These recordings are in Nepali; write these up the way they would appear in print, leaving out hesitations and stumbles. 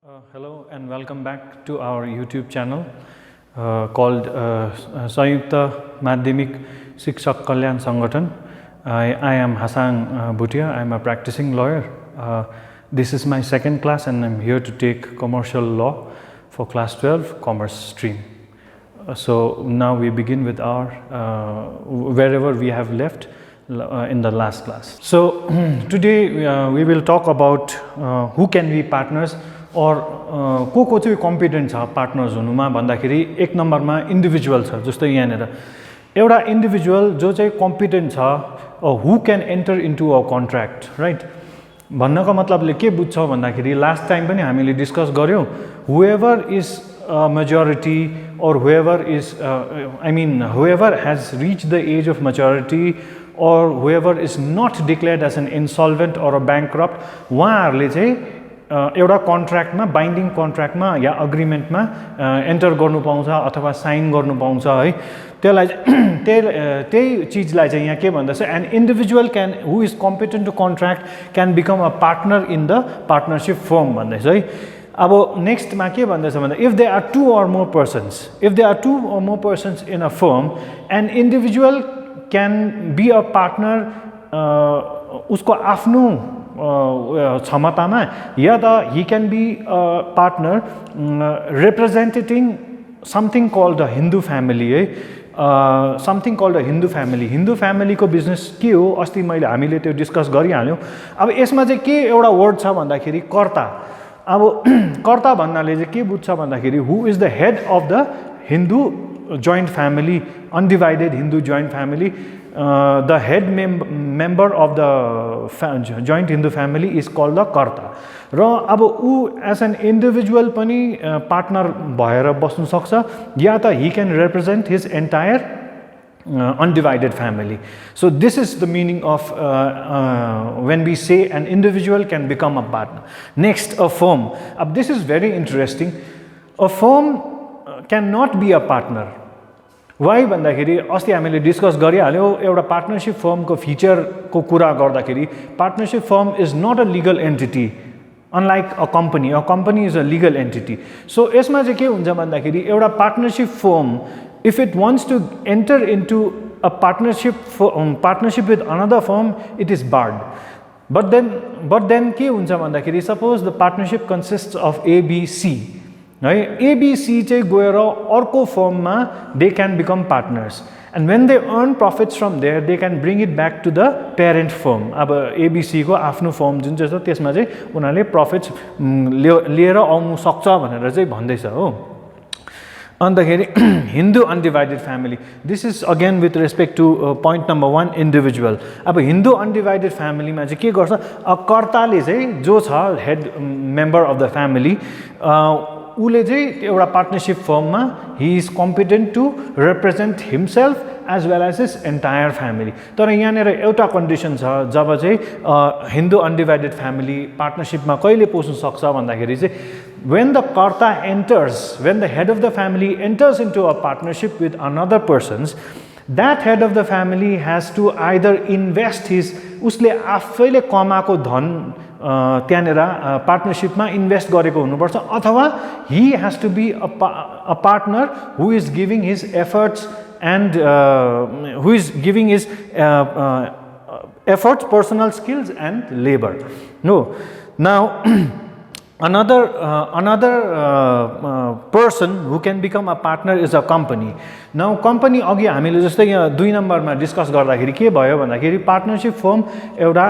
Hello and welcome back to our YouTube channel called Sanyukta Madhyamik Shikshak Kalyan Sangathan. I am Hassan Bhutia. I am a practicing lawyer. This is my second class and I am here to take commercial law for class 12 commerce stream. So now we begin with our wherever we have left in the last class. So today we will talk about who can be partners और को चाहिँ कम्पिटेन्ट छ पार्टनर्स हुनुमा भन्दाखेरि एक नम्बरमा इन्डिभिजुअल छ जस्तो यहाँनेर एउटा इन्डिभिजुअल जो चाहिँ कम्पिटेन्ट छ who can enter into a contract right भन्नको मतलबले के बुझ्छ भन्दाखेरि लास्ट टाइम पनि हामीले डिस्कस गर्यौं whoever is majority or whoever is I mean whoever has reached the age of majority or whoever is not declared as an insolvent or a bankrupt उहाँहरूले चाहिँ एउटा कन्ट्र्याक्टमा बाइन्डिङ कन्ट्र्याक्टमा या अग्रिमेन्टमा एन्टर गर्नु पाउँछ अथवा साइन गर्नु पाउँछ है त्यसलाई त्यही चीजलाई चाहिँ यहाँ के भन्दैछ an individual can who is competent to contract can become a partner in the partnership firm भन्दैछ है अब नेक्स्टमा के भन्दैछ भन्दा if there are two or more persons in a firm an individual can be a partner उसको आफ्नो क्षमतामा या त he can be partner representing something called the Hindu family है समथिङ कल्ड द हिन्दू फ्यामिलीको बिजनेस के हो अस्ति हामीले त्यो डिस्कस गरिहाल्यौँ अब यसमा चाहिँ के एउटा वर्ड छ भन्दाखेरि कर्ता अब कर्ता भन्नाले चाहिँ के बुझ्छ भन्दाखेरि who is the head of the Hindu joint family undivided Hindu joint family the head member of the joint Hindu family is called the karta र अब ऊ as an individual पनि partner भएर बस्न सक्छ या त he can represent his entire undivided family. So this is the meaning of when we say an individual can become a partner. Next, a firm. This is very interesting. A firm cannot be a partner. Why भन्दाखेरि अस्ति हामीले डिस्कस गरिहाल्यौँ एउटा पार्टनरशिप फर्मको फिचरको कुरा गर्दाखेरि partnership firm is not a legal entity unlike a company is a legal entity so यसमा चाहिँ के हुन्छ भन्दाखेरि एउटा partnership firm if it wants to enter into a partnership with another firm it is barred but then के हुन्छ भन्दाखेरि suppose the partnership consist of ABC है एबीसी चाहिँ गएर अर्को फर्ममा they can become partners and when they earn profits from there they can bring it back to the parent firm अब एबीसीको आफ्नो फर्म जुन चाहिँ छ त्यसमा चाहिँ उनीहरूले प्रफिट्स लिएर आउनु सक्छ भनेर चाहिँ भन्दैछ हो अन्तखेरि Hindu undivided family this is again with respect to point number 1 individual अब हिन्दू अनडिभाइडेड फ्यामिलीमा चाहिँ के गर्छ कर्ताले चाहिँ जो छ head member of the family उसले चाहिँ एउटा पार्टनरशिप फर्ममा he is competent to represent himself as well as his entire family तर यहाँनिर एउटा कन्डिसन छ जब चाहिँ हिन्दू अनडिभाइडेड फ्यामिली पार्टनरशिपमा कहिले पस्न सक्छ भन्दाखेरि चाहिँ when the karta enters, when the head of the family enters into a partnership with another persons, that head of the family has to either invest his उसले आफैले कमाएको धन त्यहाँनिर पार्टनरशिपमा इन्भेस्ट गरेको हुनुपर्छ अथवा he has to be a partner who is giving his efforts and who is giving his efforts, personal skills and labor. No, now another person who can become a partner is a company. Now company अघि हामीले जस्तै यहाँ 2 नम्बरमा डिस्कस गर्दाखेरि के भयो भन्दाखेरि पार्टनरशिप फर्म एउटा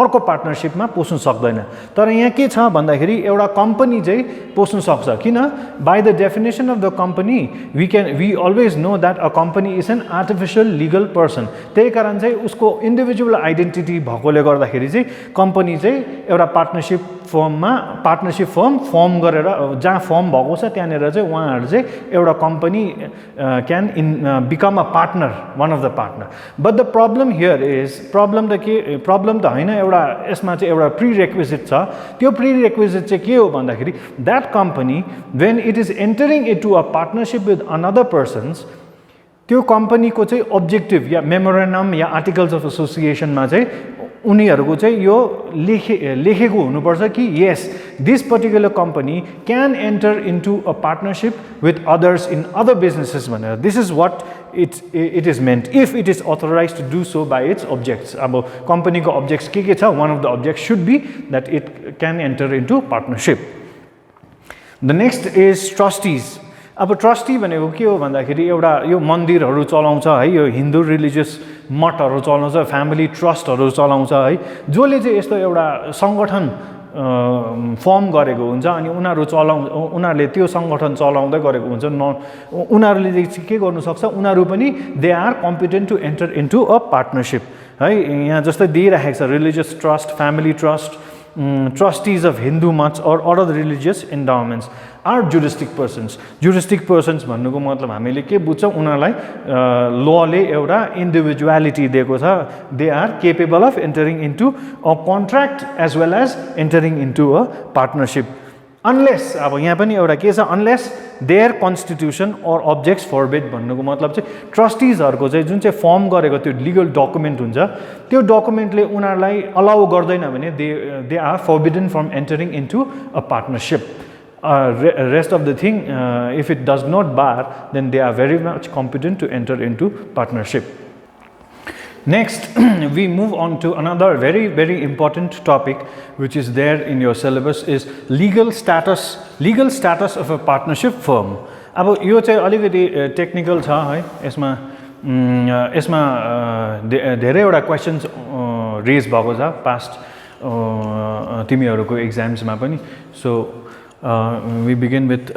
अर्को पार्टनरशिपमा पस्न सक्दैन तर यहाँ के छ भन्दाखेरि एउटा कम्पनी चाहिँ पस्न सक्छ किन by the definition of the company we always know that a company is an artificial legal person त्यही कारण चाहिँ उसको इन्डिभिजुअल आइडेन्टिटी भएकोले गर्दाखेरि चाहिँ कम्पनी चाहिँ एउटा पार्टनरशिप फर्म गरेर जहाँ फर्म भएको छ त्यहाँनिर चाहिँ उहाँहरू चाहिँ एउटा company can become a partner one of the partner but the problem here is problem त होइन एउटा यसमा चाहिँ एउटा प्रिरेक्विजिट छ त्यो प्रिरेक्विजिट चाहिँ के हो भन्दाखेरि that company when it is entering into a partnership with another persons त्यो कम्पनीको चाहिँ अब्जेक्टिभ या मेमोरेन्डम या आर्टिकल्स अफ एसोसिएसनमा चाहिँ उनीहरूको चाहिँ यो लेखेको हुनुपर्छ कि yes, this particular company can enter into a partnership with others in other businesses भनेर. This is what it is meant if it is authorized to do so by its objects. अब कम्पनीको objects के छ? One of the objects should be that it can enter into partnership. The next is trustees. अब ट्रस्टी भनेको के हो भन्दाखेरि एउटा यो मन्दिरहरू चलाउँछ है, यो हिन्दू रिलिजियस मठहरू चलाउँछ, फ्यामिली ट्रस्टहरू चलाउँछ है, जसले चाहिँ यस्तो एउटा सङ्गठन फर्म गरेको हुन्छ अनि उनीहरूले त्यो सङ्गठन चलाउँदै गरेको हुन्छ. उनीहरूले चाहिँ के गर्नु सक्छ, उनीहरू पनि they are competent to enter into a partnership है. यहाँ जस्तै दिइराखेको छ religious trust, family trust, trustees of Hindu mats or other religious endowments are juristic persons. Juristic persons भन्नुको मतलब हामीले के बुझ्छौँ, उनीहरूलाई लले एउटा इन्डिभिजुअलिटी दिएको छ. They are capable of entering into a contract as well as entering into a partnership. Unless, अब यहाँ पनि एउटा के छ, unless their constitution or objects forbid भन्नुको मतलब चाहिँ ट्रस्टिजहरूको चाहिँ जुन चाहिँ फर्म गरेको त्यो लिगल डकुमेन्ट हुन्छ, त्यो डकुमेन्टले उनीहरूलाई अलाउ गर्दैन भने they are forbidden from entering into a partnership. Rest of the thing, if it does not bar, then they are very much competent to enter into partnership. Next, we move on to another very, very important topic which is there in your syllabus is legal status of a partnership firm. अब यो चाहिँ अलिकति टेक्निकल छ है, यसमा धेरैवटा क्वेशन्स रेज भएको छ पास्ट तिमीहरूको एक्जाम्समा पनि. So we begin with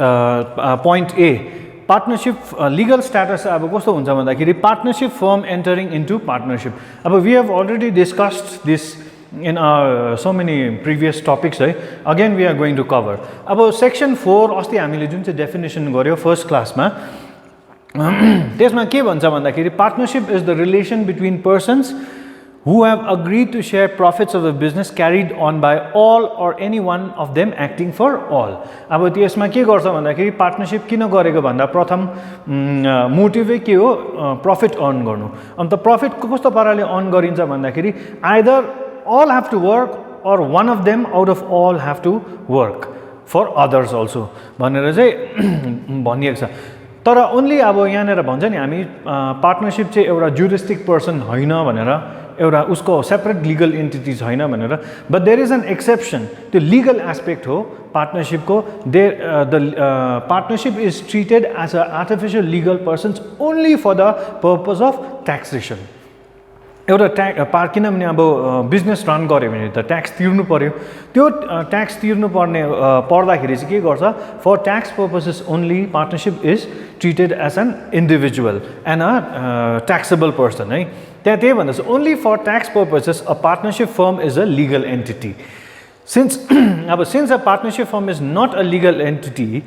point A. Partnership legal status अब कस्तो हुन्छ भन्दाखेरि partnership firm entering into partnership. अब we have already discussed this in our so many previous topics है. Again we are going to cover. अब section 4 अस्ति हामीले जुन चाहिँ definition गर्यो फर्स्ट क्लासमा, त्यसमा के भन्छ भन्दाखेरि partnership is the relation between persons who have agreed to share profits of the business carried on by all or any one of them acting for all. अब त्यसमा के गर्छ भन्दाखेरि पार्टनरशिप किन गरेको भन्दा प्रथम मोटिभै के हो, प्रफिट अर्न गर्नु. अन्त प्रफिट कस्तो पाराले अर्न गरिन्छ भन्दाखेरि either all have to work or one of them out of all have to work for others also भनेर चाहिँ भनिएको छ. तर ओन्ली अब यहाँनिर भन्छ नि हामी पार्टनरशिप चाहिँ एउटा जुरिस्टिक पर्सन होइन भनेर, एउटा उसको सेपरेट लिगल एन्टिटी छैन भनेर. But there is an exception, त्यो लिगल एस्पेक्ट हो पार्टनरशिपको. Partnership is treated as a artificial legal persons only for the purpose of taxation. एउटा किनभने अब बिजनेस रन गऱ्यो भने त ट्याक्स तिर्नु पर्यो. त्यो ट्याक्स तिर्नु पर्दाखेरि चाहिँ के गर्छ, for tax purposes only partnership is treated as an individual and a taxable person है. त्यही भन्दा only for tax purposes a partnership firm is a legal entity. Since a partnership firm is not a legal entity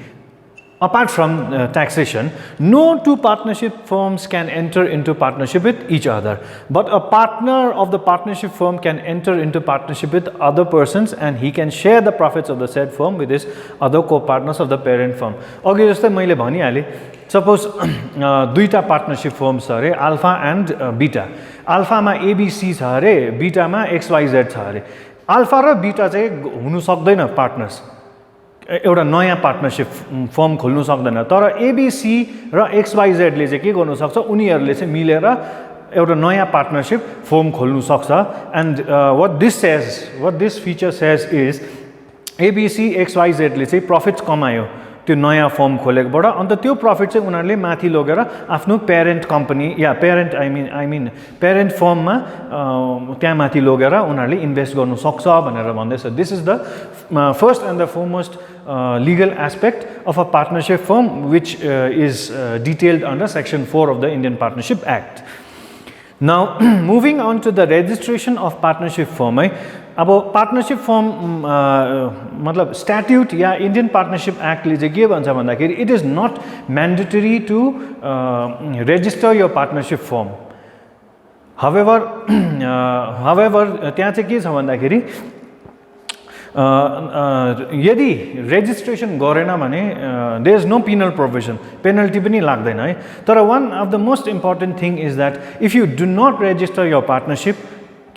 apart from taxation, no two partnership firms can enter into partnership with each other, but a partner of the partnership firm can enter into partnership with other persons and he can share the profits of the said firm with his other co-partners of the parent firm. अघि जस्तै मैले भनिहालेँ, सपोज दुईटा पार्टनरशिप फर्म्स छ अरे, alpha and beta. Alfama ABC छ अरे, बीटामा XYZ छ अरे. अल्फा र बीटा चाहिँ हुनु सक्दैन पार्टनर्स, एउटा नयाँ पार्टनरशिप फर्म खोल्नु सक्दैन. तर एबिसी र XYZले चाहिँ के गर्नु सक्छ, उनीहरूले चाहिँ मिलेर एउटा नयाँ पार्टनरशिप फर्म खोल्नु सक्छ. And what this feature says is ABC XYZले चाहिँ प्रफिट्स कमायो त्यो नयाँ फर्म खोलेकोबाट, अन्त त्यो प्रफिट चाहिँ उनीहरूले माथि लगेर आफ्नो पेरेन्ट कम्पनी या पेरेन्ट पेरेन्ट फर्ममा त्यहाँ माथि लगेर उनीहरूले इन्भेस्ट गर्नु सक्छ भनेर भन्दैछ. This is the first and the foremost legal aspect of a partnership firm which is detailed under section 4 of the Indian Partnership Act. Now moving on to the registration of partnership firm है. अब पार्टनरशिप फर्म मतलब स्ट्याट्युट या इन्डियन पार्टनरशिप एक्टले चाहिँ के भन्छ भन्दाखेरि it is not mandatory to register यो पार्टनरशिप फर्म. हावेभर त्यहाँ चाहिँ के छ भन्दाखेरि यदि रेजिस्ट्रेसन गरेन भने there is no penal provision, penalty पनि लाग्दैन है. तर one of the most important thing is that if you do not register your partnership,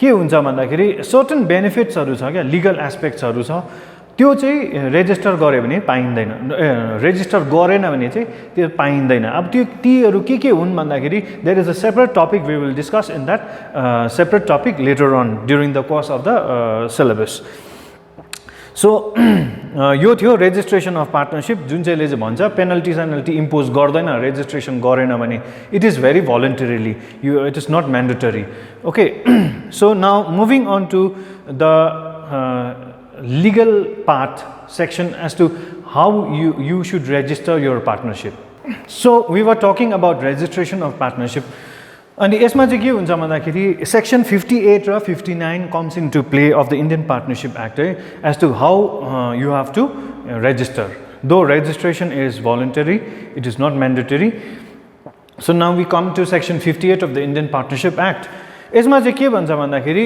के हुन्छ भन्दाखेरि सर्टेन बेनिफिट्सहरू छ क्या लिगल एस्पेक्ट्सहरू छ त्यो चाहिँ रेजिस्टर गर्यो भने पाइँदैन रेजिस्टर गरेन भने चाहिँ त्यो पाइँदैन अब त्यो तीहरू के हुन् भन्दाखेरि there is a separate topic we will discuss in that separate topic later on during the course of the syllabus so यो थियो रेजिस्ट्रेसन अफ पार्टनरसिप जुन चाहिँले चाहिँ भन्छ पेनल्टी सेनल्टी इम्पोज गर्दैन रेजिस्ट्रेसन गरेन भने it is very voluntarily you it is not mandatory okay so now moving on to the legal part section as to how you should register your partnership. So we were talking about registration of partnership. And यसमा चाहिँ के हुन्छ भन्दाखेरि section 58 र 59 comes into play of the Indian Partnership Act as to how you have to register. Though registration is voluntary, it is not mandatory. So now we come to section 58 of the Indian Partnership Act. यसमा चाहिँ के भन्छ भन्दाखेरि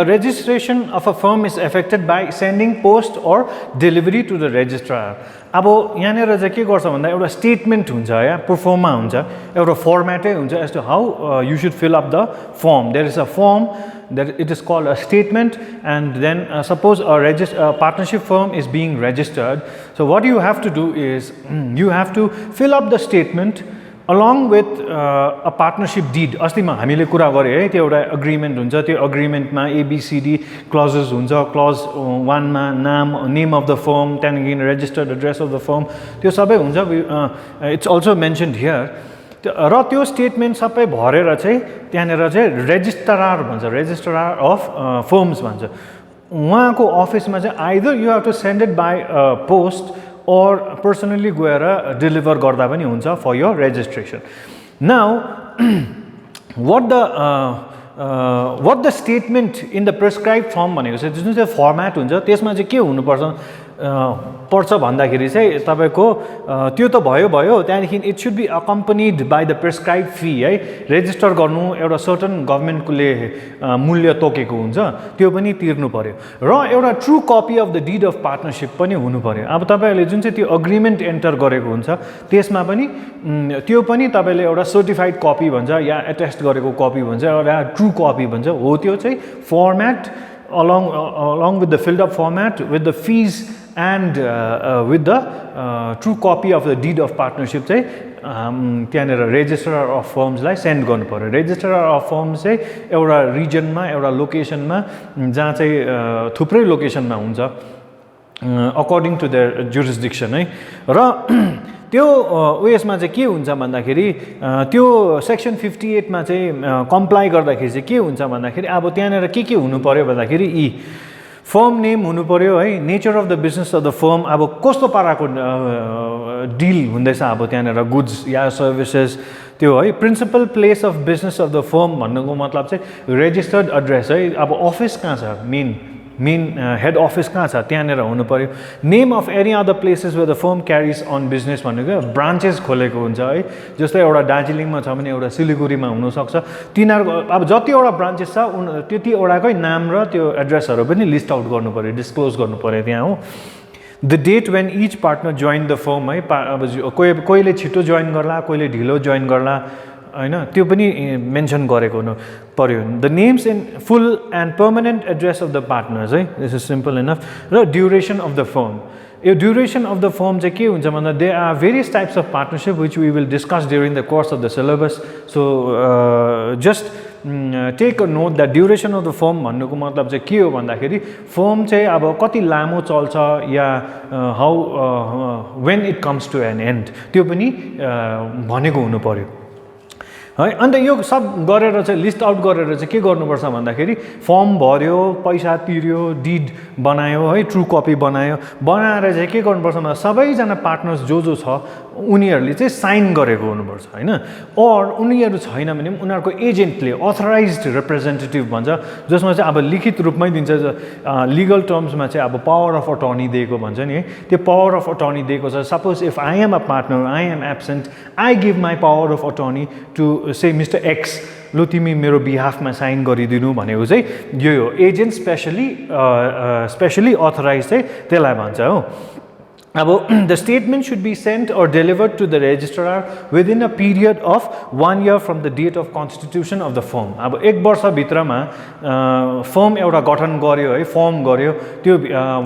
registration of a firm is affected by sending post or delivery to the registrar. अब यहाँनिर चाहिँ के गर्छ भन्दा एउटा स्टेटमेन्ट हुन्छ या प्रोफर्मा हुन्छ एउटा फर्मेटै हुन्छ as to how you should fill up the form there is a form that it is called a statement and then suppose a partnership firm is being registered so what you have to do is you have to fill up the statement along with a partnership deed asthma हामीले कुरा गरे है त्यो एउटा एग्रीमेन्ट हुन्छ त्यो एग्रीमेन्टमा एबीसीडी क्लजेस हुन्छ क्लज 1 मा नेम अफ द फर्म त्यहाँदेखि registered address of the form त्यो सबै हुन्छ इट्स अल्सो मेन्सन्ड हियर र त्यो स्टेटमेन्ट सबै भरेर चाहिँ त्यहाँनिर चाहिँ रेजिस्ट्रार भन्छ रेजिस्ट्रार अफ फर्म्स भन्छ उहाँको अफिसमा चाहिँ either you have to send it by post or personally गएर deliver गर्दा पनि हुन्छ for your registration. Now, what the statement in the prescribed form भनेको चाहिँ जुन चाहिँ फर्मेट हुन्छ त्यसमा चाहिँ के हुनुपर्छ पर्छ भन्दाखेरि चाहिँ तपाईको त्यो त भयो त्यहाँदेखि it should be accompanied by the prescribed fee है रेजिस्टर गर्नु एउटा सर्टन गभर्नमेन्टले मूल्य तोकेको हुन्छ त्यो पनि तिर्नु पर्यो र एउटा true copy of the did of partnership पनि हुनु पर्यो अब तपाईहरुले जुन चाहिँ त्यो एग्रीमेन्ट एन्टर गरेको हुन्छ त्यसमा पनि त्यो पनि तपाईले एउटा सर्टिफाइड कपी भन्छ या एटेस्ट गरेको कपी भन्छ एउटा ट्रु कपी भन्छ हो त्यो चाहिँ format along with the filled up format with the fees and with the true copy of the deed of partnership चाहिँ त्यहाँनिर रेजिस्ट्रार अफ फर्म्सलाई सेन्ड गर्नु पर्यो रेजिस्ट्रार अफ फर्म्स चाहिँ एउटा रिजनमा एउटा लोकेसनमा जहाँ चाहिँ थुप्रै लोकेसनमा हुन्छ अकर्डिङ टु देयर जुरिसडिक्सन है र त्यो उयसमा चाहिँ के हुन्छ भन्दाखेरि त्यो सेक्सन 58 मा चाहिँ कम्प्लाई गर्दाखेरि चाहिँ के हुन्छ भन्दाखेरि अब त्यहाँनिर के हुनु पर्यो भन्दाखेरि फर्म नेम हुनु पर्यो है nature of the business of the firm अब कस्तो पाराको डिल हुँदैछ अब त्यहाँनिर गुड्स या सर्भिसेस त्यो है principal place of business of the firm भन्नुको मतलब चाहिँ रेजिस्टर्ड एड्रेस है अब अफिस कहाँ छ मेन हेड अफिस कहाँ छ त्यहाँनिर हुनु पर्यो name of any other places where the firm carries on business भनेको ब्रान्चेस खोलेको हुन्छ है जस्तै एउटा दार्जिलिङमा छ भने एउटा सिलिगुडीमा हुनसक्छ तिनीहरूको अब जतिवटा ब्रान्चेस छ त्यतिवटाकै नाम र त्यो एड्रेसहरू पनि लिस्ट आउट गर्नु पर्यो डिस्क्लोज गर्नु पर्यो त्यहाँ हो the date when each partner join the firm है अब कोहीले छिटो जोइन गर्ला कोहीले ढिलो जोइन गर्ला हैन त्यो पनि मेन्सन गरेको हुनु पर्यो the names in full and permanent address of the partners है दिस इज सिम्पल इनफ र ड्युरेसन अफ द फर्म यो ड्युरेसन अफ द फर्म चाहिँ के हुन्छ भन्दा they are various types of partnership which we will discuss during the course of the syllabus so just take a note that duration of the firm भन्नुको मतलब चाहिँ के हो भन्दाखेरि फर्म चाहिँ अब कति लामो चल्छ या how when it comes to an end त्यो पनि भनेको हुनु पर्यो है अन्त यो सब गरेर चाहिँ लिस्ट आउट गरेर चाहिँ के गर्नुपर्छ भन्दाखेरि फर्म भर्यो पैसा तिर्यो डिड बनायो है ट्रु कपी बनाएर चाहिँ के गर्नुपर्छ भन्दा सबैजना पार्टनर्स जो छ उनीहरूले चाहिँ साइन गरेको हुनुपर्छ हैन अर उनीहरू छैन भने उनीहरूको एजेन्टले अथराइज्ड रिप्रेजेन्टेटिभ भन्छ जसमा चाहिँ अब लिखित रूपमै दिन्छ लिगल टर्म्समा चाहिँ अब पावर अफ अटर्नी दिएको भन्छ नि है त्यो पावर अफ अटर्नी दिएको छ suppose if I am a partner I am absent I give my power of attorney to say mister X लु तिमी मेरो बिहाफमा साइन गरिदिनु भनेको चाहिँ यो हो एजेन्ट स्पेसली अथराइज चाहिँ त्यसलाई भन्छ हो अब the statement should be sent or delivered to the registrar within a period of 1 year from the date of constitution of the firm. अब 1 वर्षभित्रमा फर्म एउटा गठन गर्यो है, फर्म गर्यो, त्यो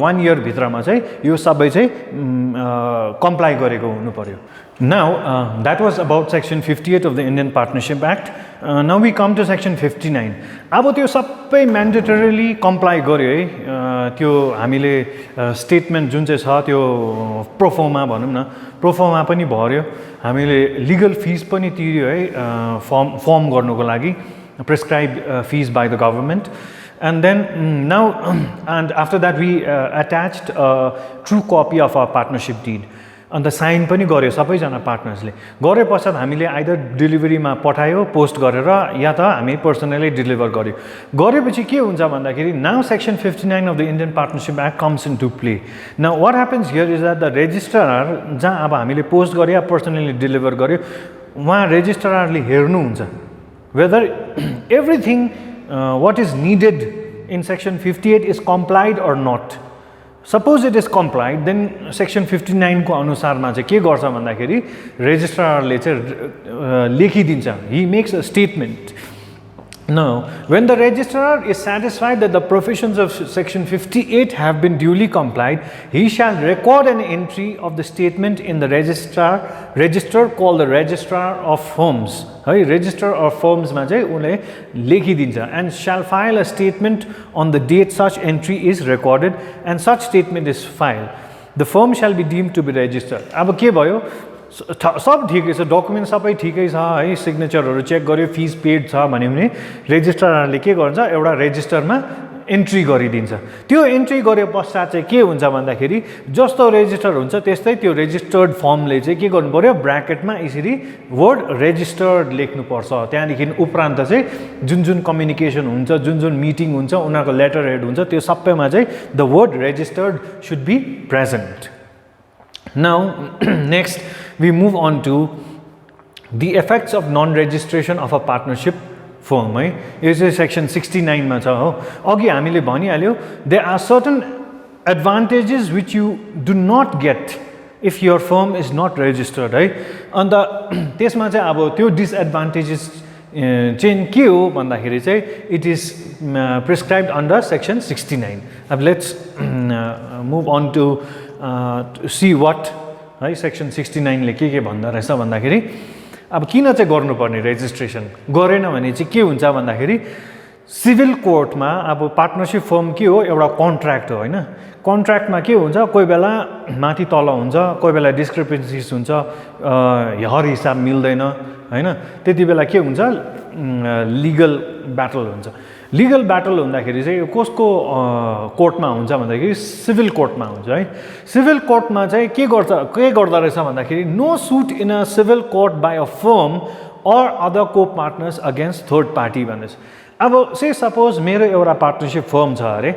1 year भित्रमा चाहिँ यो सबै चाहिँ कम्प्लाई गरेको हुनु पर्यो। Now, that was about section 58 of the Indian Partnership Act. Now we come to section 59. अब त्यो सबै म्यान्डेटरीली कम्प्लाई गर्यो है, त्यो हामीले स्टेटमेन्ट जुन चाहिँ छ त्यो प्रोफोमा भनौँ न, प्रोफोमा पनि भर्यो, हामीले लिगल फिस पनि तिर्यो है फर्म गर्नुको लागि, prescribe fees by the government. And then now and after that we attached a true copy of our partnership deed. अन्त साइन पनि गर्यो सबैजना पार्टनर्सले। गरे पश्चात हामीले आइदर डेलिभरीमा पठायो पोस्ट गरेर या त हामी पर्सनली डेलिभर गर्यो। गरेपछि के हुन्छ भन्दाखेरि now section 59 of the Indian partnership act comes into play. Now what happens here is that the registrar जहाँ अब हामीले पोस्ट गर्यो या पर्सनली डेलिभर गर्यो, उहाँ रेजिस्ट्रारले हेर्नुहुन्छ whether everything what is needed in section 58 is complied or not. Suppose it is complied, then section 59 को अनुसारमा चाहिँ के गर्छ भन्दाखेरि रेजिस्ट्रारले चाहिँ लेखिदिन्छ, he makes a statement. Now, when the registrar is satisfied that the provisions of section 58 have been duly complied, he shall record an entry of the statement in the register called the registrar of firms. है, register of firms मा चाहिँ उनले लेखिदिन्छ, and shall file a statement on the date such entry is recorded and such statement is filed. The firm shall be deemed to be registered. अब के भयो, सब ठिकै छ, डकुमेन्ट सबै ठिकै छ है, सिग्नेचरहरू चेक गर्यो, फिस पेड छ भने रेजिस्ट्रारले के गर्छ, एउटा रेजिस्टरमा एन्ट्री गरिदिन्छ। त्यो एन्ट्री गरे पश्चात चाहिँ के हुन्छ भन्दाखेरि जस्तो रेजिस्टर हुन्छ त्यस्तै त्यो रेजिस्टर्ड फर्मले चाहिँ के गर्नु पर्यो, ब्र्याकेटमा यसरी वर्ड रेजिस्टर्ड लेख्नुपर्छ। त्यहाँदेखि उपरान्त चाहिँ जुन जुन कम्युनिकेसन हुन्छ, जुन जुन मिटिङ हुन्छ, उनीहरूको लेटर हेड हुन्छ, त्यो सबैमा चाहिँ the word registered should be present. Now, next we move on to the effects of non-registration of a partnership firm. है, यो चाहिँ सेक्सन 69 मा छ हो। अघि हामीले भनिहाल्यो, there are certain advantages which you do not get if your firm is not registered है। अन्त त्यसमा चाहिँ अब त्यो डिसएडभान्टेजेस चाहिँ के हो भन्दाखेरि चाहिँ it is prescribed under section 69। अब let's move on to see what है सेक्सन 69 ले के भन्दा रहेछ भन्दाखेरि अब किन चाहिँ गर्नुपर्ने रेजिस्ट्रेसन, गरेन भने चाहिँ के हुन्छ भन्दाखेरि सिभिल कोर्टमा अब पार्टनरसिप फर्म के हो, एउटा कन्ट्र्याक्ट हो हैन। कन्ट्र्याक्टमा के हुन्छ, कोही बेला माथि तल हुन्छ, कोही बेला डिस्क्रिपेन्सिज हुन्छ, हर हिसाब मिल्दैन हैन। त्यति बेला के हुन्छ, लिगल ब्याटल हुन्छ। लिगल ब्याटल हुँदाखेरि चाहिँ कसको कोर्टमा हुन्छ भन्दाखेरि सिभिल कोर्टमा हुन्छ है। सिभिल कोर्टमा चाहिँ के गर्दा रहेछ भन्दाखेरि no suit in a civil court by a firm or other को पार्टनर्स अगेन्स्ट थर्ड पार्टी भन्दैछ। अब से सपोज मेरो एउटा पार्टनरसिप फर्म छ अरे,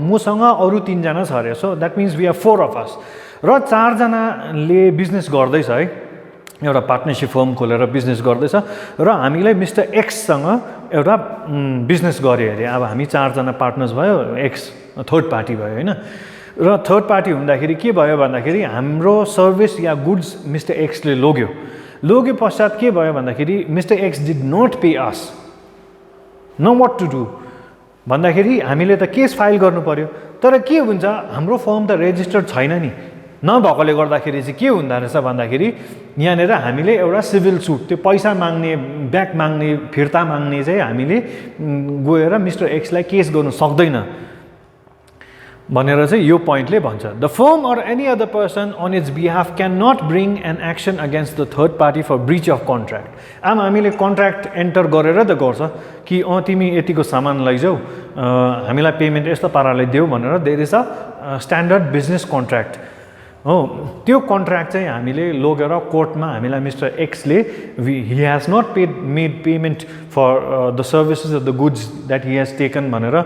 मसँग अरू 3 जना छ अरे, so that means we are 4 of us र 4 जनाले बिजनेस गर्दैछ है, एउटा पार्टनरसिप फर्म खोलेर बिजनेस गर्दैछ र हामीलाई मिस्टर एक्ससँग एउटा बिजनेस गऱ्यो अरे। अब हामी 4 जना पार्टनर्स भयो, एक्स थर्ड पार्टी भयो हैन। र थर्ड पार्टी हुँदाखेरि के भयो भन्दाखेरि हाम्रो सर्भिस या गुड्स मिस्टर एक्सले लग्यो पश्चात के भयो भन्दाखेरि mister X did not pay us. No what to do भन्दाखेरि हामीले त केस फाइल गर्नु पर्यो, तर के हुन्छ हाम्रो फर्म त रेजिस्टर्ड छैन नि, नभएकोले गर्दाखेरि चाहिँ के हुँदो रहेछ भन्दाखेरि यहाँनिर हामीले एउटा सिभिल सुट, त्यो पैसा माग्ने, ब्याक माग्ने, फिर्ता माग्ने चाहिँ हामीले गएर मिस्टर एक्सलाई केस गर्नु सक्दैन भनेर चाहिँ यो पोइन्टले भन्छ। The firm or any other person on its behalf can not bring an action against the third party for breach of contract. अब हामीले कन्ट्र्याक्ट एन्टर गरेर त गर्छ कि तिमी यतिको सामान लैजाऊ, हामीलाई पेमेन्ट यस्तो पाराले देऊ भनेर, there is a standard business contract हो। त्यो कन्ट्र्याक्ट चाहिँ हामीले लगेर कोर्टमा हामीलाई मिस्टर एक्सले he has not made payment for the services of the goods that he has taken भनेर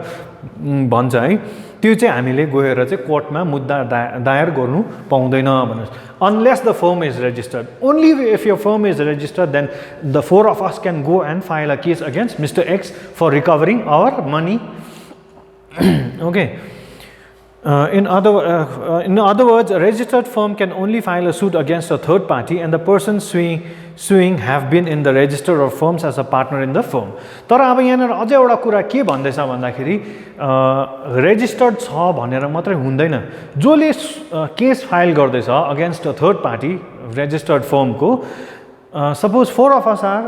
भन्छ है। त्यो चाहिँ हामीले गएर चाहिँ कोर्टमा मुद्दा दायर गर्नु पाउँदैन भन्नु, unless the firm is registered. Only if your firm is registered then the 4 of us can go and file a case against mister X for recovering our money. Okay, In other words, a registered firm can only file a suit against a third party and the person suing have been in the register of firms as a partner in the firm. तर अब यहाँनिर अझै एउटा कुरा के भन्दैछ भन्दाखेरि रेजिस्टर्ड छ भनेर मात्रै हुँदैन. जसले केस फाइल गर्दैछ against a third party registered फर्मको, suppose 4 of us are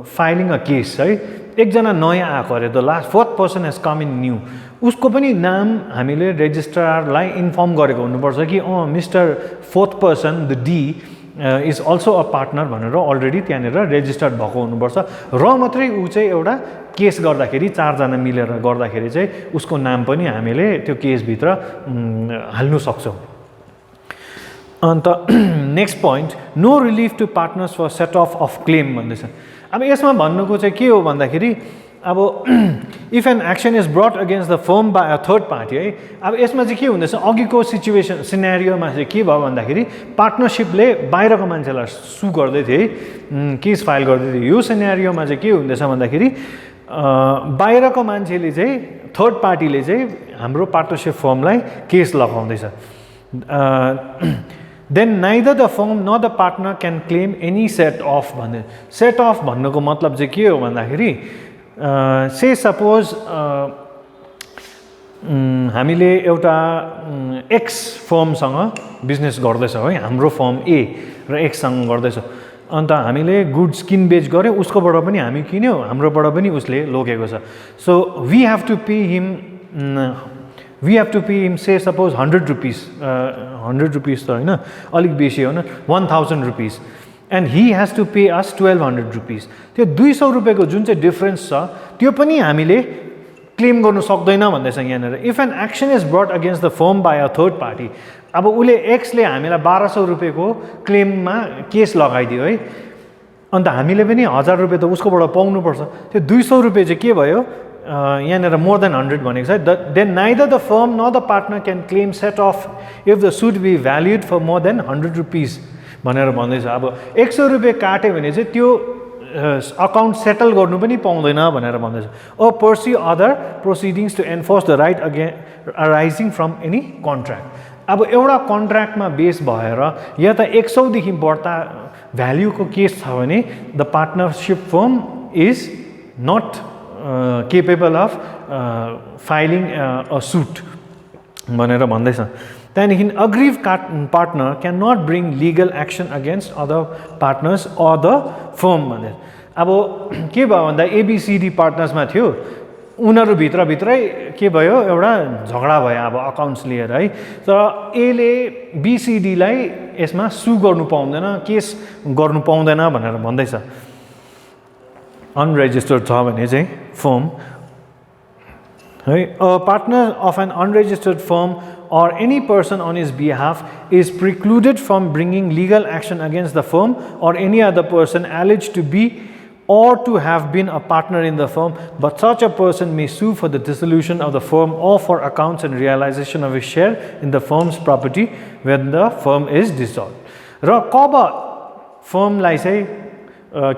filing a case है, एकजना नयाँ आएको अरे, the last 4th person has come in new, उसको पनि नाम हामीले रेजिस्ट्रारलाई इन्फर्म गरेको हुनुपर्छ कि mister 4th person the D is also a partner भनेर अलरेडी त्यहाँनिर रेजिस्टर्ड भएको हुनुपर्छ. र मात्रै ऊ चाहिँ एउटा केस गर्दाखेरि 4 जना मिलेर गर्दाखेरि चाहिँ उसको नाम पनि हामीले त्यो केसभित्र हाल्नु सक्छौँ. अन्त next point, no relief to partners for set off claim भन्दैछ. अब यसमा भन्नुको चाहिँ के हो भन्दाखेरि अब if an action is brought against the firm by a third party है, अब यसमा चाहिँ के हुँदैछ, अघिको सिचुएसन सिनेरियोमा चाहिँ के भयो भन्दाखेरि पार्टनरसिपले बाहिरको मान्छेलाई सु गर्दै थिए, केस फाइल गर्दै थियो. यो सिनेरियोमा चाहिँ के हुँदैछ भन्दाखेरि बाहिरको मान्छेले चाहिँ थर्ड पार्टीले चाहिँ हाम्रो पार्टनरसिप फर्मलाई केस लगाउँदैछ. देन नाइदर द फर्म न the partner can claim any set off भन्ने. सेट अफ भन्नुको मतलब चाहिँ के हो भन्दाखेरि से सपोज हामीले एउटा एक्स फर्मसँग बिजनेस गर्दैछौँ है, हाम्रो फर्म ए र एक्ससँग गर्दैछौँ. अन्त हामीले गुड्स किनबेच गऱ्यौँ, उसकोबाट पनि हामी किन्यौँ, हाम्रोबाट पनि उसले लगेको छ. So we have to pay him say suppose 100 rupees, 100 rupees त होइन, अलिक बेसी हो न, 1000 rupees, and he has to pay us 1200 rupees. त्यो 200 रुपियाँको जुन चाहिँ डिफ्रेन्स छ त्यो पनि हामीले क्लेम गर्नु सक्दैन भन्दैछ यहाँनिर. If an action is brought against the firm by a third party, अब उसले एक्सले हामीलाई 1200 रुपियाँको क्लेममा केस लगाइदियो है, अन्त हामीले पनि 1000 रुपियाँ त उसकोबाट पाउनुपर्छ. त्यो 200 रुपियाँ चाहिँ के भयो, यहाँनिर मोर देन 100 भनेको छ. देन नाइदर द फर्म न the partner can claim set off if the suit be valued for more than 100 rupees भनेर भन्दैछ. अब 100 रुपियाँ काट्यो भने चाहिँ त्यो अकाउन्ट सेटल गर्नु पनि पाउँदैन भनेर भन्दैछ. Or pursue other proceedings to enforce the right arising from any contract. अब एउटा कन्ट्र्याक्टमा बेस भएर या त 100 देखि बढ्ता भ्याल्युको केस छ भने the partnership firm is not capable of filing a suit भनेर भन्दैछ. त्यहाँदेखि aggrieved partner can not bring legal action against other partners or the firm भनेर. अब के भयो भन्दा एबिसिडी पार्टनर्समा थियो, उनीहरू भित्रभित्रै के भयो, एउटा झगडा भयो अब अकाउन्ट्स लिएर है. तर एले बिसिडीलाई यसमा सु गर्नु पाउँदैन, केस गर्नु पाउँदैन भनेर भन्दैछ. अनरेजिस्टर्ड छ भने चाहिँ फर्म है. A partner of an unregistered firm or any person on his behalf is precluded from bringing legal action against the firm or any other person alleged to be or to have been a partner in the firm, but such a person may sue for the dissolution of the firm or for accounts and realization of his share in the firm's property when the firm is dissolved. र कब फर्मलाई चाहिँ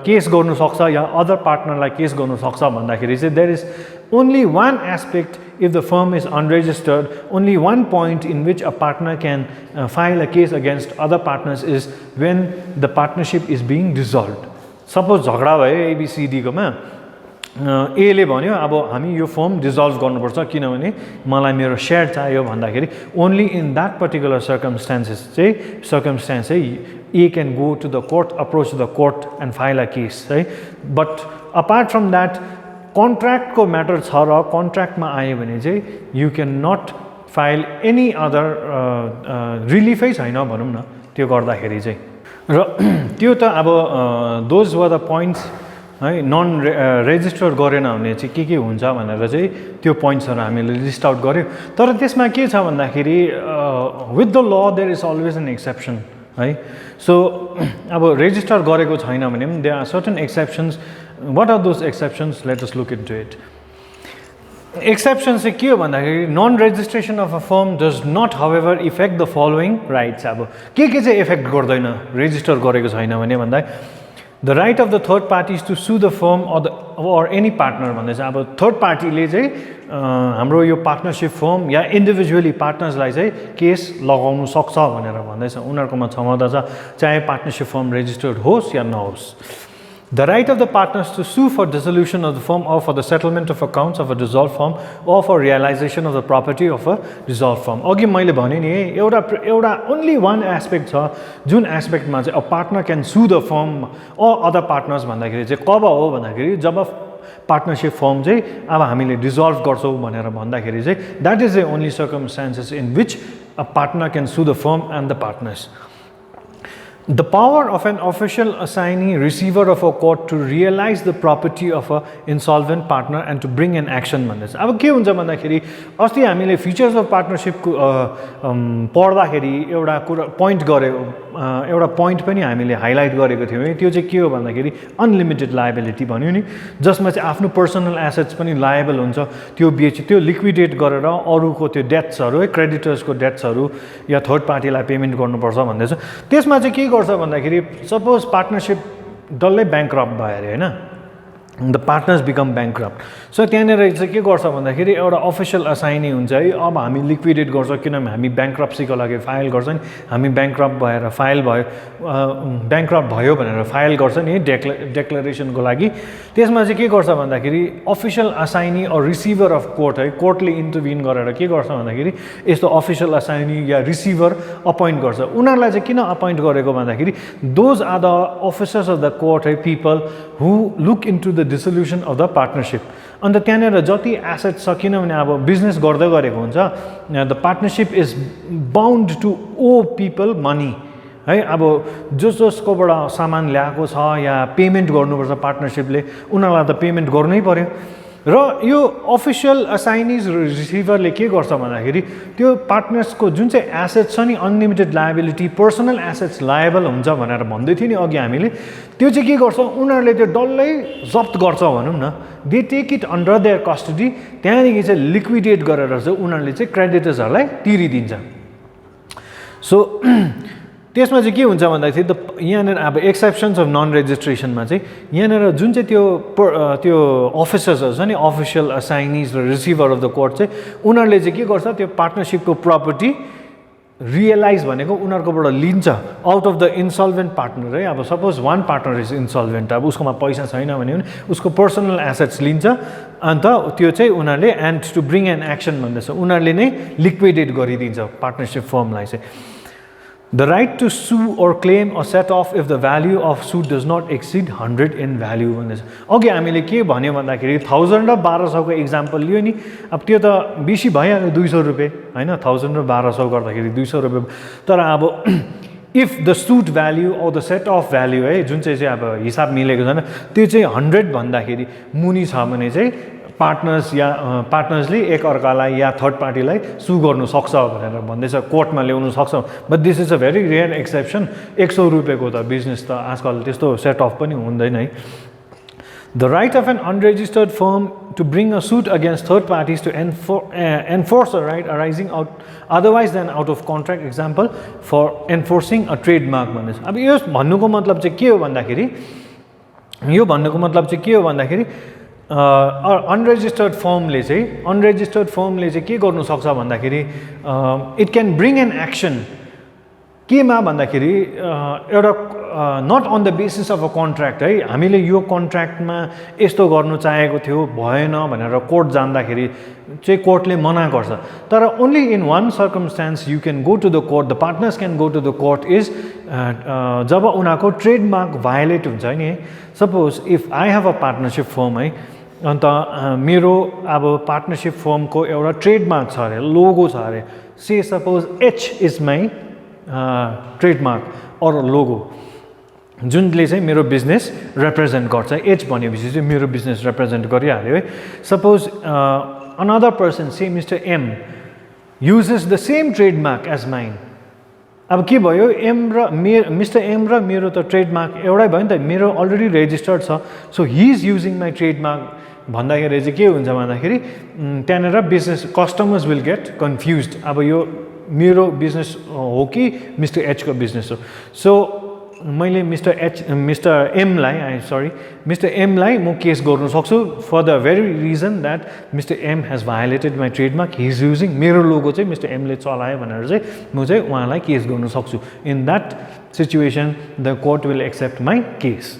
केस गर्नु सक्छ या अदर पार्टनरलाई केस गर्नु सक्छ भन्दाखेरि चाहिँ there is only one aspect. If the firm is unregistered, only one point in which a partner can file a case against other partners is when the partnership is being dissolved. Suppose झगडा भयो एबिसिडी कोमा, एले भन्यो अब हामी यो फर्म डिजल्भ गर्नुपर्छ किनभने मलाई मेरो सेयर चाहियो भन्दाखेरि only in that particular circumstance चाहिँ A can go to the court, approach the court and file a case है. बट अपार्ट फ्रम द्याट कन्ट्र्याक्टको म्याटर छ र कन्ट्र्याक्टमा आयो भने चाहिँ you can not file any other रिलिफै छैन भनौँ न त्यो गर्दाखेरि चाहिँ. र त्यो त अब दोज वर द पोइन्ट्स है. नन रेजिस्टर गरेन भने चाहिँ के हुन्छ भनेर चाहिँ त्यो पोइन्ट्सहरू हामीले लिस्ट आउट गऱ्यौँ. तर त्यसमा के छ भन्दाखेरि with the law there is always an exception है. सो अब रेजिस्टर गरेको छैन भने पनि there are certain exceptions. What are those exceptions? Let us look into it. Exceptions चाहिँ के हो भन्दाखेरि non registration of a firm does not however effect the following rights. अब के चाहिँ इफेक्ट गर्दैन रेजिस्टर गरेको छैन भने भन्दा the right of the third parties to sue the firm or any partner भन्दै छ अब थर्ड पार्टीले चाहिँ हाम्रो यो पार्टनरशिप फर्म या इन्डिभिजुअली पार्टनर्सलाई चाहिँ केस लगाउनु सक्छ भनेर भन्दैछ उनीहरुकोमा क्षमता छ चाहे पार्टनरशिप फर्म रेजिस्टर्ड होस् या नहोस् The right of the partners to sue for dissolution of the firm or for the settlement of accounts of a dissolved firm or for realization of the property of a dissolved firm. अघि मैले भने नि एउटा only one aspect छ जुन aspect मा चाहिँ a partner can sue the firm or other partners भन्दाखेरि चाहिँ कब हो भन्दाखेरि जब पार्टनरशिप फर्म चाहिँ अब हामीले डिसल्भ गर्छौं भनेर भन्दाखेरि चाहिँ that is the only circumstances in which a partner can sue the firm and the partners. The power of an official assignee receiver of a court to realize the property of a insolvent partner and to bring an action भन्दैछ अब के हुन्छ भन्दाखेरि अस्ति हामीले फिचर्स अफ पार्टनरशिप को पढ्दाखेरि एउटा कुरा पॉइन्ट गरेको एउटा पॉइन्ट पनि हामीले हाइलाइट गरेको थियौं त्यो चाहिँ के हो भन्दाखेरि अनलिमिटेड लायबिलिटी भन्यो नि जसमा चाहिँ आफ्नो पर्सनल एसेट्स पनि लायबल हुन्छ त्यो त्यो लिक्विडेट गरेर अरूको त्यो डेट्सहरु है क्रेडिटर्सको डेट्सहरु या थर्ड पार्टीलाई पेमेन्ट गर्नुपर्छ भन्दैछ त्यसमा चाहिँ के गर्छ भन्दाखेरि सपोज पार्टनरशिप डल्लै ब्याङ्क्रप्ट भयो अरे हैन the partners become bankrupt so त्यहाँनेर चाहिँ के गर्छ भन्दाखेरि एउटा अफिशियल असाइनी हुन्छ है अब हामी लिक्विडेट गर्छौं किनभने हामी ब्याङ्क्रप्सीको लागि फाइल गर्छ नि हामी ब्याङ्क्रप्ट भएर फाइल भयो ब्याङ्क्रप्ट भयो भनेर फाइल गर्छ नि डेक्लरेसनको लागि त्यसमा चाहिँ के गर्छ भन्दाखेरि official assignee or receiver of court है कोर्टले इन्टरभिन गरेर के गर्छ भन्दाखेरि यस्तो अफिशियल असाइनी या रिसिभर अपॉइन्ट गर्छ उनीहरुलाई चाहिँ किन अपॉइन्ट गरेको भन्दाखेरि those are the officers of the court है people who look into the dissolution of the partnership and त्यहाँनेर जति एसेट्स छ किनभने अब बिजनेस गर्दै गरेको हुन्छ the partnership is bound to owe people money है अब जसकोबाट सामान ल्याएको छ या पेमेन्ट गर्नुपर्छ पार्टनरशिपले उनीहरुलाई त पेमेन्ट गर्नै पर्यो र यो अफिशियल असाइनीज रिसिभरले के गर्छ भन्दाखेरि त्यो पार्टनर्सको जुन चाहिँ एसेट्स छ नि unlimited liability personal assets liable हुन्छ भनेर भन्दै थियो नि अघि हामीले त्यो चाहिँ के गर्छ उनीहरुले त्यो डल्लै जफ्त गर्छ भनौं न they take it under their custody त्यहाँदेखि चाहिँ लिक्विडेट गरेर चाहिँ उनीहरुले चाहिँ क्रेडिटर्सहरुलाई तिरिदिन्छ सो त्यसमा चाहिँ के हुन्छ भन्दाखेरि यहाँनेर अब एक्सेप्सन्स अफ नन रेजिस्ट्रेसनमा चाहिँ यहाँनेर जुन चाहिँ त्यो अफिसर्सहरु छ नि अफिशियल असाइनीज र रिसिभर अफ द कोर्ट चाहिँ उनीहरुले चाहिँ के गर्छ त्यो पार्टनरशिपको प्रपर्टी रियलाइज भनेको उनीहरुकोबाट लिन्छ आउट अफ द इन्सल्भेन्ट पार्टनर है अब सपोज वान पार्टनर इज इन्सल्भेन्ट अब उसकोमा पैसा छैन भने उसको पर्सनल एसेट्स लिन्छ अन्त त्यो चाहिँ उनीहरुले and to bring an action भन्दैछ उनीहरुले नै लिक्विडेट गरिदिन्छ पार्टनरशिप फर्मलाई चाहिँ The right to sue or claim or set off if the value of suit does not exceed 100 in value भन्दैछ अघि हामीले के भन्यो भन्दाखेरि 1000 र 1200 को एक्जाम्पल लियो नि अब त्यो त बेसी भइहाल्यो 200 रुपैयाँ हैन 1000 र 1200 गर्दाखेरि 200 रुपैयाँ तर अब if the suit value or the set off value है जुन चाहिँ अब हिसाब मिलेको छैन त्यो चाहिँ 100 भन्दाखेरि मुनि छ भने चाहिँ पार्टनर्स या पार्टनर्सले एक अर्कालाई या थर्ड पार्टीलाई सु गर्नु सक्छ भनेर भन्दैछ कोर्टमा ल्याउनु सक्छ but this is a very rare exception 100 रुपैयाँको त बिजनेस त आजकल त्यस्तो सेट अफ पनि हुँदैन है The right of an unregistered firm to bring a suit against third parties to enforce a right arising out otherwise than out of contract example for enforcing a trademark भन्दैछ अब यो भन्नुको मतलब चाहिँ के हो भन्दाखेरि unregistered फर्मले चाहिँ के गर्नु सक्छ भन्दाखेरि it can bring an action केमा भन्दाखेरि एउटा not on the basis of a contract है हामीले यो कन्ट्र्याक्टमा यस्तो गर्नु चाहेको थियो भएन भनेर कोर्ट जाँदाखेरि चाहिँ कोर्टले मना गर्छ तर only in one circumstance you can go to the court the partners can go to the court is जब उनीहरुको ट्रेडमार्क भायोलेट हुन्छ नि suppose if I have a partnership firm है अन्त मेरो अब पार्टनरशिप फर्मको एउटा ट्रेडमार्क छ अरे लोगो छ अरे say suppose H is my trademark or logo जुनले चाहिँ मेरो बिजनेस रिप्रेजेन्ट गर्छ H भनेपछि चाहिँ मेरो बिजनेस रिप्रेजेन्ट गरिहाल्यो है suppose another person say Mr. M uses the same trademark as mine अब के भयो Mr. M र मेरो त ट्रेडमार्क एउटै भयो नि त मेरो अलरेडी रेजिस्टर्ड छ so he is using my trademark भन्दाखेरि चाहिँ के हुन्छ भन्दाखेरि त्यहाँनेर business customers will get confused अब यो मेरो बिजनेस हो कि मिस्टर एच को बिजनेस हो सो मैले मिस्टर एमलाई म केस गर्न सक्छु for the very reason that mister M has violated my trademark he is using मेरो लोगो चाहिँ मिस्टर एमले चलायो भनेर चाहिँ म चाहिँ उहाँलाई केस गर्न सक्छु in that situation the court will accept my case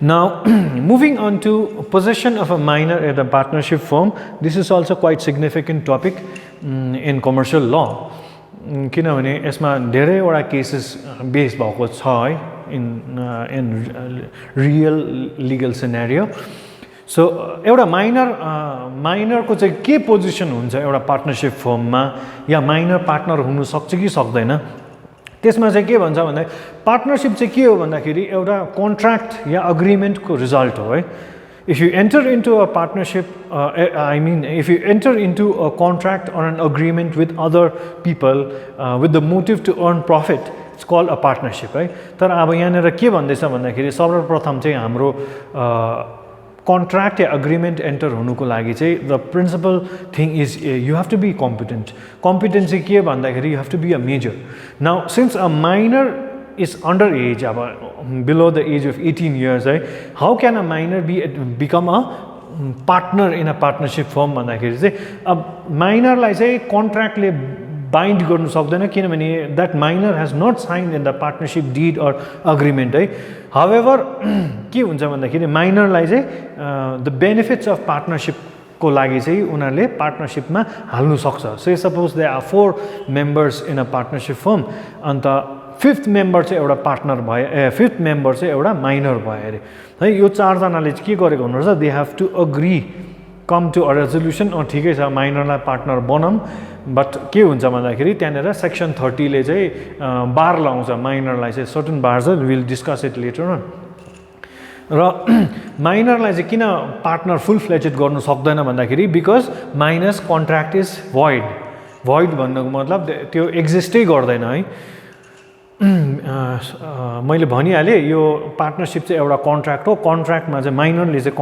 Now, moving on to possession of a minor at a partnership firm, this is also quite significant topic in commercial law. किनभने यसमा धेरैवटा केसेस बेस भएको छ है in real legal scenario so एउटा माइनरको चाहिँ के पोजिसन हुन्छ एउटा पार्टनरशिप फर्ममा या माइनर पार्टनर हुन सक्छ कि सक्दैन त्यसमा चाहिँ के भन्छ भन्दा पार्टनरशिप चाहिँ के हो भन्दाखेरि एउटा कन्ट्र्याक्ट या अग्रिमेन्टको रिजल्ट हो है if you enter into a partnership if you enter into a contract or an agreement with other people with the motive to earn profit it's called a partnership है तर अब यहाँनिर के भन्दैछ भन्दाखेरि सर्वप्रथम चाहिँ हाम्रो contract या agreement enter हुनुको लागि चाहिँ the principal thing is you have to be competent competency के भन्दाखेरि you have to be a major now since a minor is underage below the age of 18 years how can a minor become a partner in a partnership firm भन्दाखेरि चाहिँ अब माइनरलाई चाहिँ कन्ट्र्याक्टले बाइन्ड गर्नु सक्दैन किनभने that minor has not signed in the partnership deed or agreement है however के हुन्छ भन्दाखेरि माइनरलाई चाहिँ the benefits of partnership को लागि चाहिँ उनीहरूले पार्टनरशिपमा हाल्नु सक्छ so suppose they are 4 members in a partnership firm अन्त 5th member चाहिँ एउटा पार्टनर भयो 5th member चाहिँ एउटा माइनर भयो अरे है यो चारजनाले चाहिँ के गरेको हुनुपर्छ they have to agree come to a resolution ठिकै छ माइनरलाई पार्टनर बनाऊँ बट के हुन्छ भन्दाखेरि त्यहाँनिर सेक्सन 30 ले चाहिँ बार लाउँछ माइनरलाई चाहिँ certain bars will discuss it later on र माइनरलाई चाहिँ किन पार्टनर फुल फ्लेजेड गर्नु सक्दैन भन्दाखेरि because minus contract is void भन्नुको मतलब त्यो एक्जिस्टै गर्दैन है मैले भनिहालेँ यो पार्टनरशिप चाहिँ एउटा कन्ट्र्याक्ट हो कन्ट्र्याक्टमा चाहिँ माइनरले चाहिँ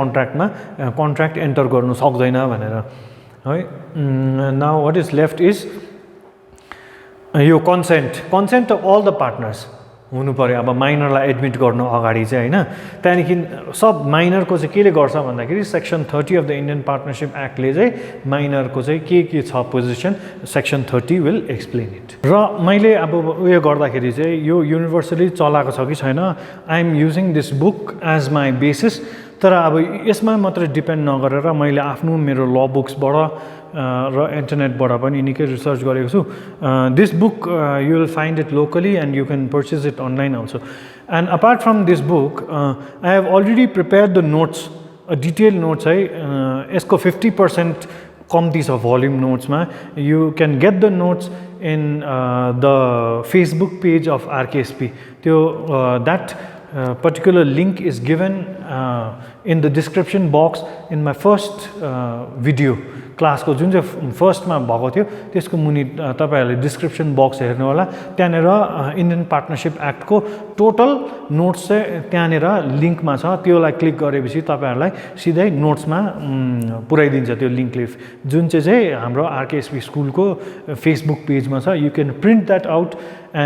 कन्ट्र्याक्ट एन्टर गर्नु सक्दैन भनेर है now what is left is यो consent of all the partners हुनु पर्यो अब माइनरलाई एडमिट गर्नु अगाडि चाहिँ हैन त्यहाँदेखि सब माइनरको चाहिँ केले गर्छ भन्दाखेरि section 30 of the Indian partnership एक्टले चाहिँ माइनरको चाहिँ के छ position section 30 will explain it र मैले अब उयो गर्दाखेरि चाहिँ यो युनिभर्सली चलाएको छ कि छैन I am using this book as my basis तर अब यसमा मात्र डिपेन्ड नगरेर मैले आफ्नो मेरो ल बुक्सबाट र इन्टरनेटबाट पनि निकै रिसर्च गरेको छु this book you will find it locally and you can purchase it online also and apart from this book I have already prepare the notes detail notes है यसको 50% कम्ती छ भोल्युम नोट्समा you can get the notes in the Facebook page of RKSP त्यो that particular link is given in the description box in my first video class को जुन चाहिँ फर्स्टमा भएको थियो त्यसको मुनि तपाईहरुले डिस्क्रिप्सन बक्स हेर्नु होला त्यहाँनेर इन्डियन पार्टनरशिप एक्टको टोटल नोट्स चाहिँ त्यहाँनेर लिंकमा छ त्योलाई क्लिक गरेपछि तपाईहरुलाई सिधै नोट्समा पुर्याइदिन्छ त्यो लिंकले जुन चाहिँ हाम्रो आरकेएसपी स्कुलको फेसबुक पेजमा छ you can print that out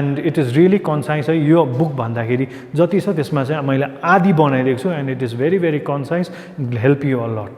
and it is really concise है यो बुक भन्दाखेरि जति छ त्यसमा चाहिँ मैले आधी बनाइदिएको छु and it is very very concise help you a lot